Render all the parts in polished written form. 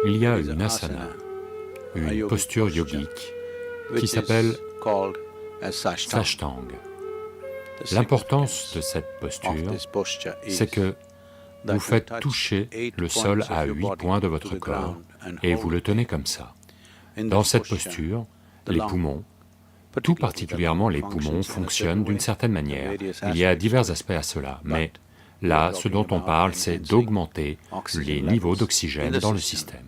Il y a une asana, une posture yogique qui s'appelle Sashtanga. L'importance de cette posture, c'est que vous faites toucher le sol à 8 points de votre corps et vous le tenez comme ça. Dans cette posture, les poumons, tout particulièrement les poumons, fonctionnent d'une certaine manière. Il y a divers aspects à cela, mais là, ce dont on parle, c'est d'augmenter les niveaux d'oxygène dans le système.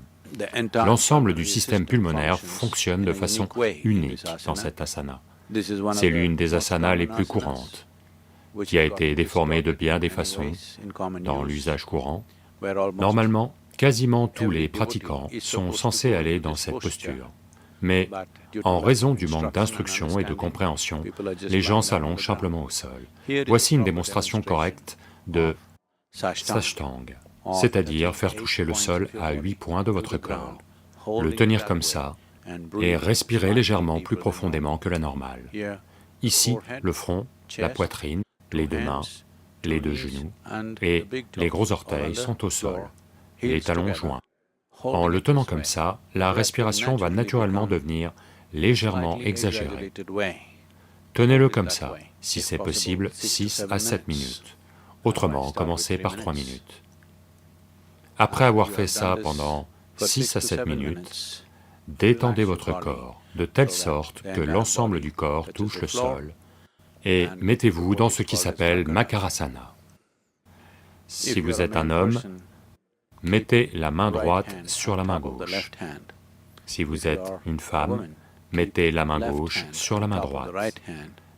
L'ensemble du système pulmonaire fonctionne de façon unique dans cette asana. C'est l'une des asanas les plus courantes, qui a été déformée de bien des façons dans l'usage courant. Normalement, quasiment tous les pratiquants sont censés aller dans cette posture. Mais en raison du manque d'instruction et de compréhension, les gens s'allongent simplement au sol. Voici une démonstration correcte de Sashtanga, c'est-à-dire faire toucher le sol à 8 points de votre corps, le tenir comme ça, et respirer légèrement plus profondément que la normale. Ici, le front, la poitrine, les deux mains, les deux genoux, et les gros orteils sont au sol, et les talons joints. En le tenant comme ça, la respiration va naturellement devenir légèrement exagérée. Tenez-le comme ça, si c'est possible, 6 à 7 minutes. Autrement, commencez par 3 minutes. Après avoir fait ça pendant 6 à 7 minutes, détendez votre corps de telle sorte que l'ensemble du corps touche le sol et mettez-vous dans ce qui s'appelle Makarasana. Si vous êtes un homme, mettez la main droite sur la main gauche. Si vous êtes une femme, mettez la main gauche sur la main droite.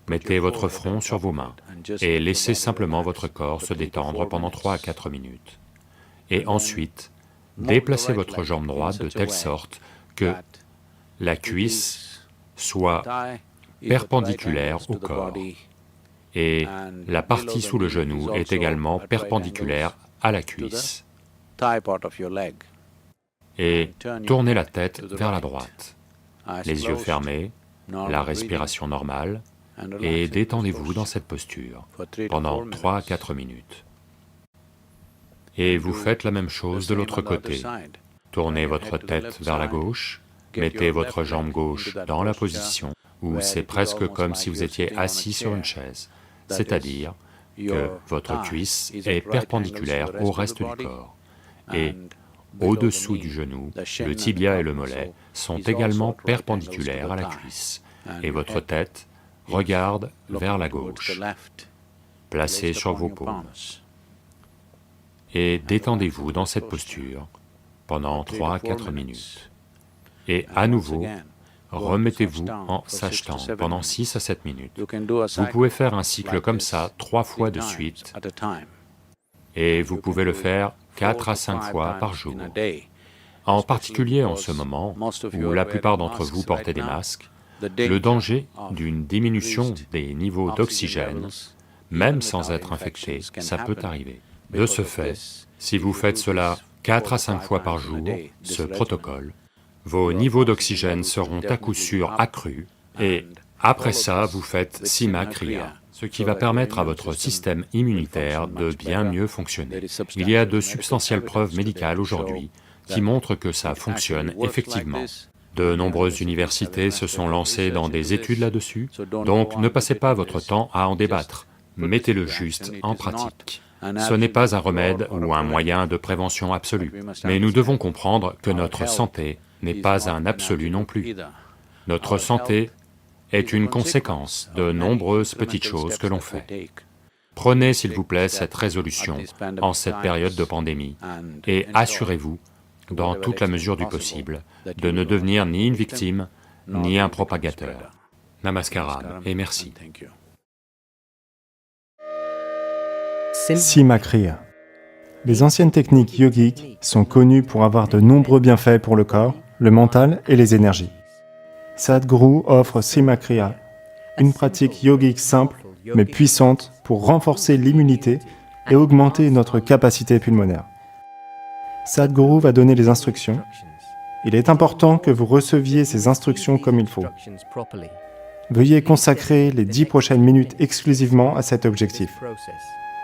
Mettez votre front sur vos mains et laissez simplement votre corps se détendre pendant 3 à 4 minutes. Et ensuite, déplacez votre jambe droite de telle sorte que la cuisse soit perpendiculaire au corps et la partie sous le genou est également perpendiculaire à la cuisse. Et tournez la tête vers la droite, les yeux fermés, la respiration normale, et détendez-vous dans cette posture pendant 3 à 4 minutes. Et vous faites la même chose de l'autre côté. Tournez votre tête vers la gauche, mettez votre jambe gauche dans la position où c'est presque comme si vous étiez assis sur une chaise, c'est-à-dire que votre cuisse est perpendiculaire au reste du corps. Et au-dessous du genou, le tibia et le mollet sont également perpendiculaires à la cuisse, et votre tête regarde vers la gauche, placée sur vos paumes. Et détendez-vous dans cette posture pendant 3 à 4 minutes. Et à nouveau, remettez-vous en Sashtanga pendant 6 à 7 minutes. Vous pouvez faire un cycle comme ça 3 fois de suite, et vous pouvez le faire 4 à 5 fois par jour. En particulier en ce moment, où la plupart d'entre vous portez des masques, le danger d'une diminution des niveaux d'oxygène, même sans être infecté, ça peut arriver. De ce fait, si vous faites cela 4 à 5 fois par jour, ce protocole, vos niveaux d'oxygène seront à coup sûr accrus, et après ça, vous faites Sima Kriya, ce qui va permettre à votre système immunitaire de bien mieux fonctionner. Il y a de substantielles preuves médicales aujourd'hui qui montrent que ça fonctionne effectivement. De nombreuses universités se sont lancées dans des études là-dessus, donc ne passez pas votre temps à en débattre, mettez-le juste en pratique. Ce n'est pas un remède ou un moyen de prévention absolu, mais nous devons comprendre que notre santé n'est pas un absolu non plus. Notre santé est une conséquence de nombreuses petites choses que l'on fait. Prenez s'il vous plaît cette résolution en cette période de pandémie et assurez-vous, dans toute la mesure du possible, de ne devenir ni une victime, ni un propagateur. Namaskaram et merci. Sima Kriya. Les anciennes techniques yogiques sont connues pour avoir de nombreux bienfaits pour le corps, le mental et les énergies. Sadhguru offre Sima Kriya, une pratique yogique simple mais puissante pour renforcer l'immunité et augmenter notre capacité pulmonaire. Sadhguru va donner les instructions. Il est important que vous receviez ces instructions comme il faut. Veuillez consacrer les 10 prochaines minutes exclusivement à cet objectif.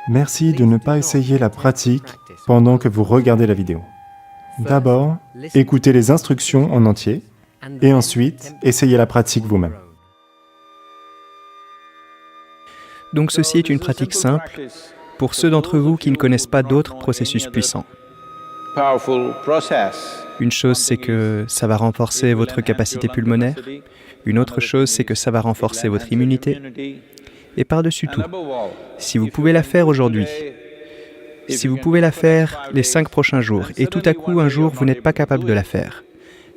Merci de ne pas essayer la pratique pendant que vous regardez la vidéo. D'abord, écoutez les instructions en entier, et ensuite, essayez la pratique vous-même. Donc ceci est une pratique simple pour ceux d'entre vous qui ne connaissent pas d'autres processus puissants. Une chose, c'est que ça va renforcer votre capacité pulmonaire. Une autre chose, c'est que ça va renforcer votre immunité. Et par-dessus tout, si vous pouvez la faire aujourd'hui, si vous pouvez la faire les 5 prochains jours, et tout à coup, un jour, vous n'êtes pas capable de la faire,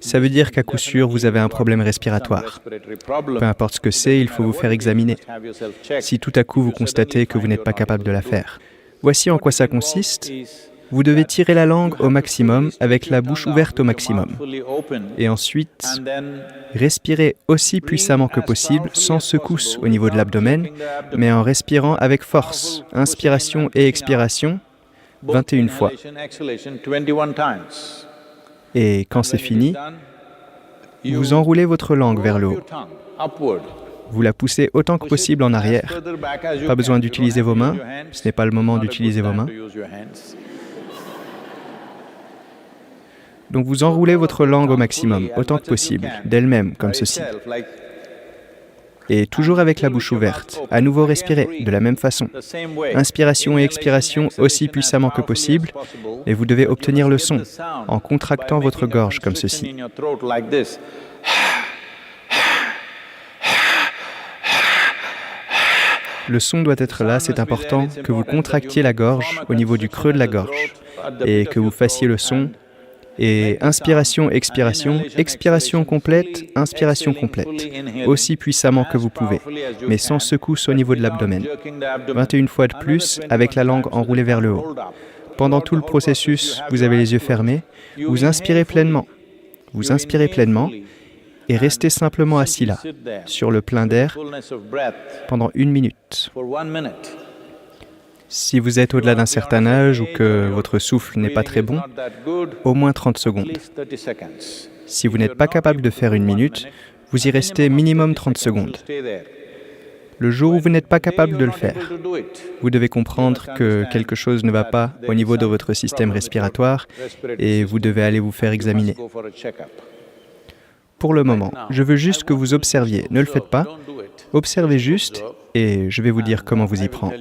ça veut dire qu'à coup sûr, vous avez un problème respiratoire. Peu importe ce que c'est, il faut vous faire examiner. Si tout à coup, vous constatez que vous n'êtes pas capable de la faire. Voici en quoi ça consiste. Vous devez tirer la langue au maximum avec la bouche ouverte au maximum. Et ensuite, respirez aussi puissamment que possible, sans secousse au niveau de l'abdomen, mais en respirant avec force. Inspiration et expiration, 21 fois. Et quand c'est fini, vous enroulez votre langue vers le haut. Vous la poussez autant que possible en arrière. Pas besoin d'utiliser vos mains, ce n'est pas le moment d'utiliser vos mains. Donc vous enroulez votre langue au maximum, autant que possible, d'elle-même, comme ceci. Et toujours avec la bouche ouverte. À nouveau respirez, de la même façon. Inspiration et expiration aussi puissamment que possible, et vous devez obtenir le son, en contractant votre gorge, comme ceci. Le son doit être là, c'est important que vous contractiez la gorge au niveau du creux de la gorge, et que vous fassiez le son. Et inspiration, expiration, expiration complète, inspiration complète, aussi puissamment que vous pouvez, mais sans secousse au niveau de l'abdomen. 21 fois de plus, avec la langue enroulée vers le haut. Pendant tout le processus, vous avez les yeux fermés, vous inspirez pleinement, et restez simplement assis là, sur le plein d'air, pendant 1 minute. Si vous êtes au-delà d'un certain âge ou que votre souffle n'est pas très bon, au moins 30 secondes. Si vous n'êtes pas capable de faire 1 minute, vous y restez minimum 30 secondes. Le jour où vous n'êtes pas capable de le faire, vous devez comprendre que quelque chose ne va pas au niveau de votre système respiratoire et vous devez aller vous faire examiner. Pour le moment, je veux juste que vous observiez. Ne le faites pas. Observez juste et je vais vous dire comment vous y prendre.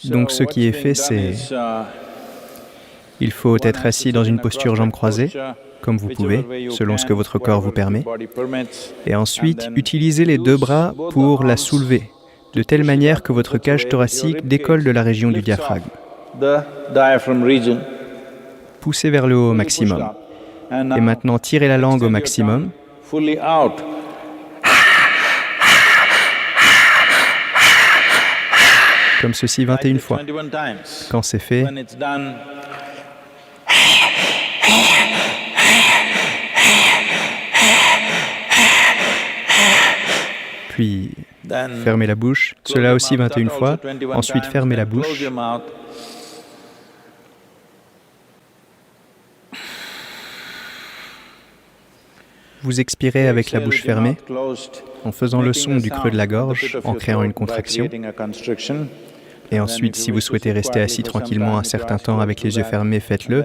Donc ce qui est fait, c'est... Il faut être assis dans une posture jambes croisées, comme vous pouvez, selon ce que votre corps vous permet. Et ensuite, utilisez les 2 bras pour la soulever, de telle manière que votre cage thoracique décolle de la région du diaphragme. Poussez vers le haut au maximum. Et maintenant, tirez la langue au maximum. Comme ceci 21 fois. Quand c'est fait, puis fermez la bouche. Cela aussi 21 fois. Ensuite, fermez la bouche. Vous expirez avec la bouche fermée, en faisant le son du creux de la gorge, en créant une contraction. Et ensuite, si vous souhaitez rester assis tranquillement un certain temps avec les yeux fermés, faites-le.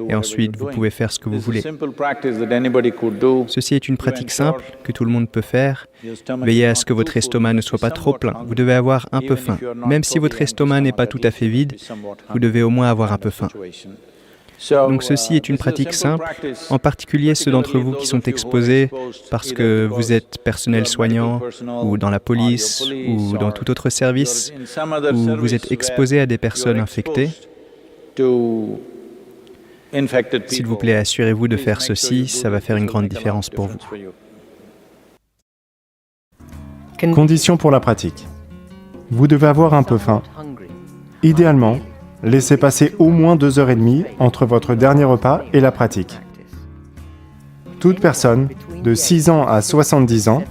Et ensuite, vous pouvez faire ce que vous voulez. Ceci est une pratique simple que tout le monde peut faire. Veillez à ce que votre estomac ne soit pas trop plein. Vous devez avoir un peu faim. Même si votre estomac n'est pas tout à fait vide, vous devez au moins avoir un peu faim. Donc ceci est une pratique simple, en particulier ceux d'entre vous qui sont exposés parce que vous êtes personnel soignant ou dans la police ou dans tout autre service où vous êtes exposé à des personnes infectées. S'il vous plaît, assurez-vous de faire ceci, ça va faire une grande différence pour vous. Condition pour la pratique. Vous devez avoir un peu faim. Idéalement, laissez passer au moins 2h30 entre votre dernier repas et la pratique. Toute personne de 6 ans à 70 ans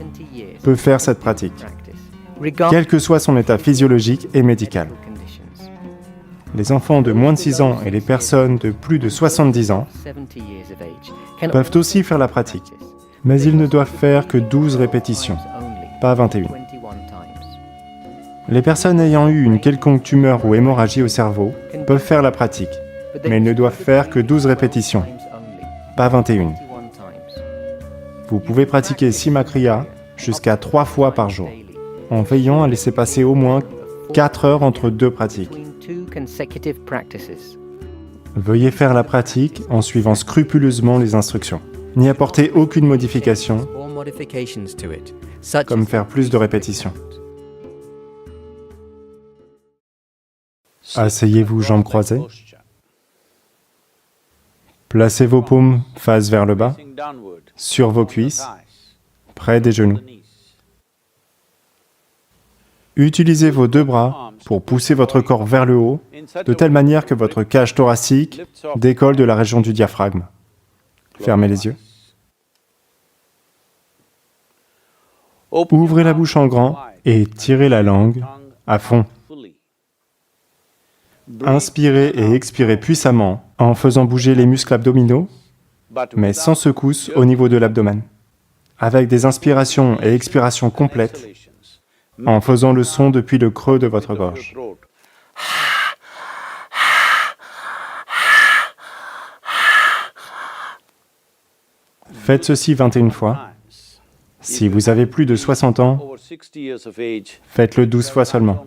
peut faire cette pratique, quel que soit son état physiologique et médical. Les enfants de moins de 6 ans et les personnes de plus de 70 ans peuvent aussi faire la pratique, mais ils ne doivent faire que 12 répétitions, pas 21. Les personnes ayant eu une quelconque tumeur ou hémorragie au cerveau peuvent faire la pratique, mais ils ne doivent faire que 12 répétitions, pas 21. Vous pouvez pratiquer Simakriya jusqu'à 3 fois par jour, en veillant à laisser passer au moins 4 heures entre deux pratiques. Veuillez faire la pratique en suivant scrupuleusement les instructions. N'y apportez aucune modification, comme faire plus de répétitions. Asseyez-vous jambes croisées. Placez vos paumes face vers le bas, sur vos cuisses, près des genoux. Utilisez vos deux bras pour pousser votre corps vers le haut, de telle manière que votre cage thoracique décolle de la région du diaphragme. Fermez les yeux. Ouvrez la bouche en grand et tirez la langue à fond. Inspirez et expirez puissamment en faisant bouger les muscles abdominaux, mais sans secousse au niveau de l'abdomen, avec des inspirations et expirations complètes, en faisant le son depuis le creux de votre gorge. Faites ceci 21 fois. Si vous avez plus de 60 ans, faites-le 12 fois seulement.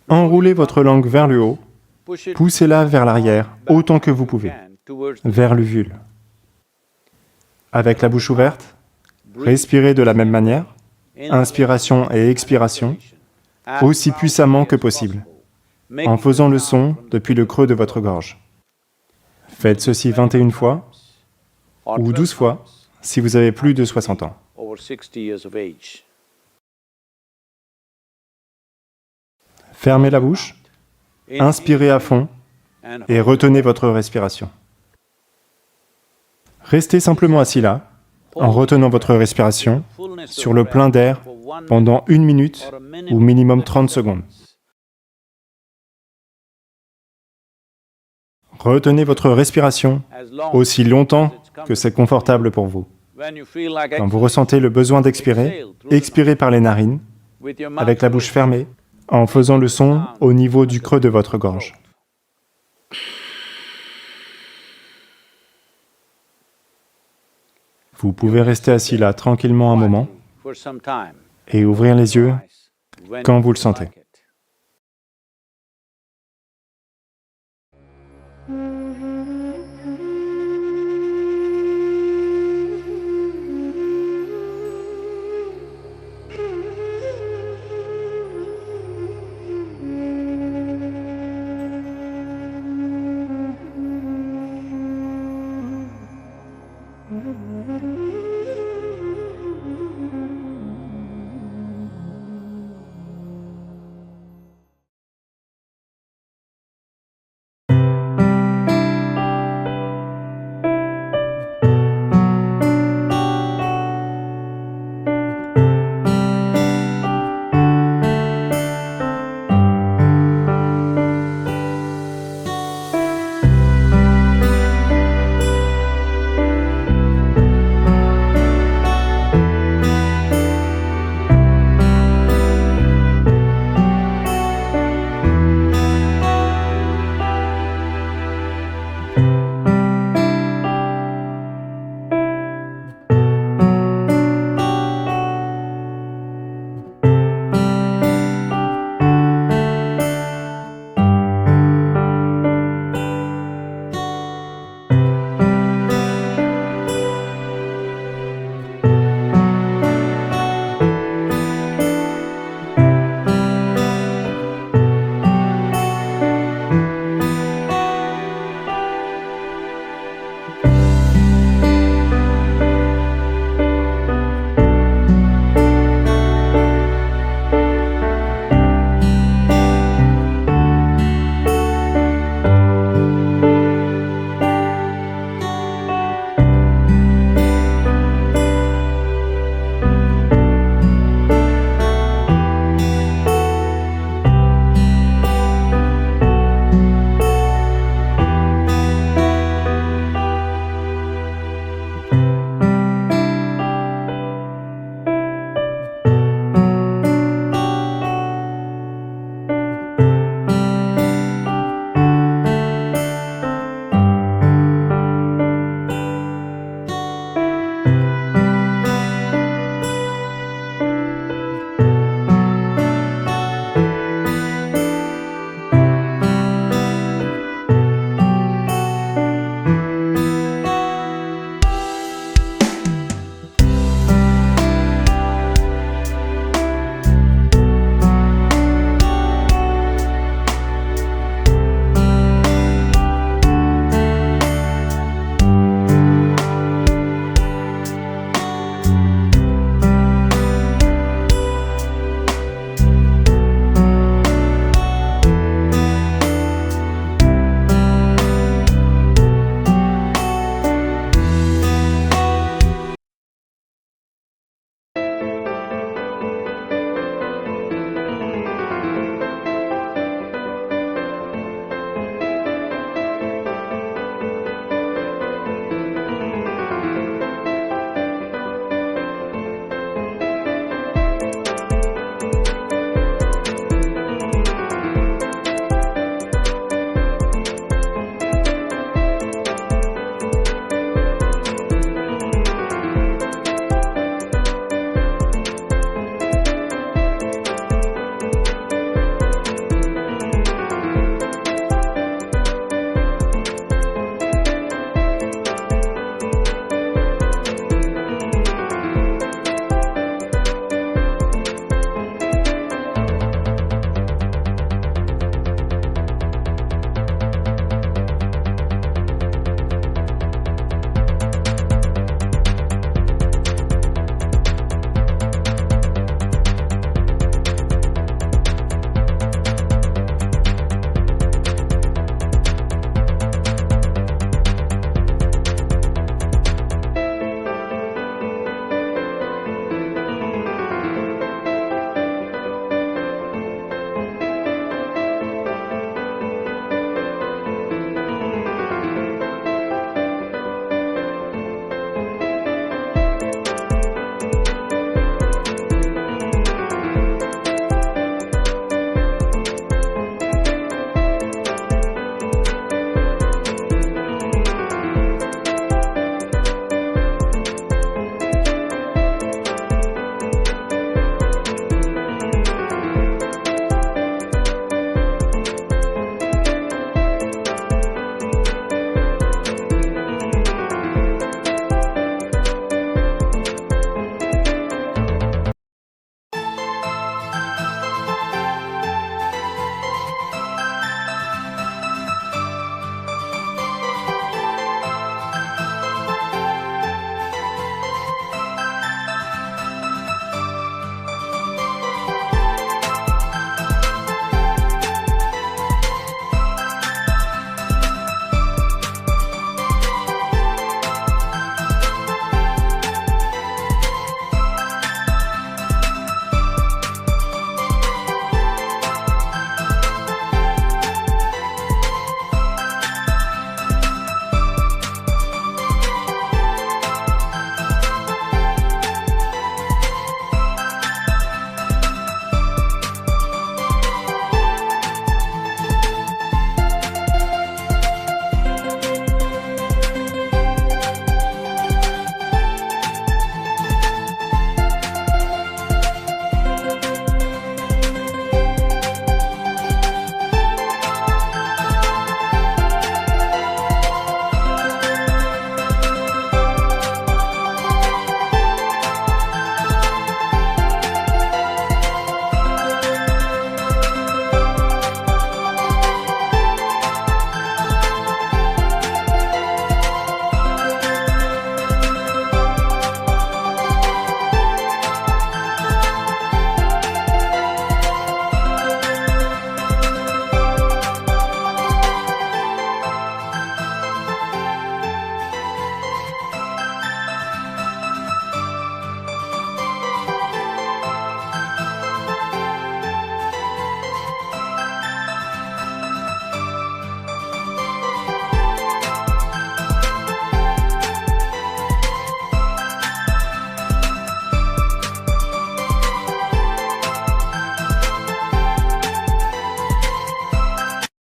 Enroulez votre langue vers le haut, poussez-la vers l'arrière autant que vous pouvez, vers l'uvule. Avec la bouche ouverte, respirez de la même manière, inspiration et expiration, aussi puissamment que possible, en faisant le son depuis le creux de votre gorge. Faites ceci 21 fois, ou 12 fois, si vous avez plus de 60 ans. Fermez la bouche, inspirez à fond et retenez votre respiration. Restez simplement assis là, en retenant votre respiration sur le plein d'air pendant 1 minute ou minimum 30 secondes. Retenez votre respiration aussi longtemps que c'est confortable pour vous. Quand vous ressentez le besoin d'expirer, expirez par les narines, avec la bouche fermée, en faisant le son au niveau du creux de votre gorge. Vous pouvez rester assis là tranquillement un moment et ouvrir les yeux quand vous le sentez.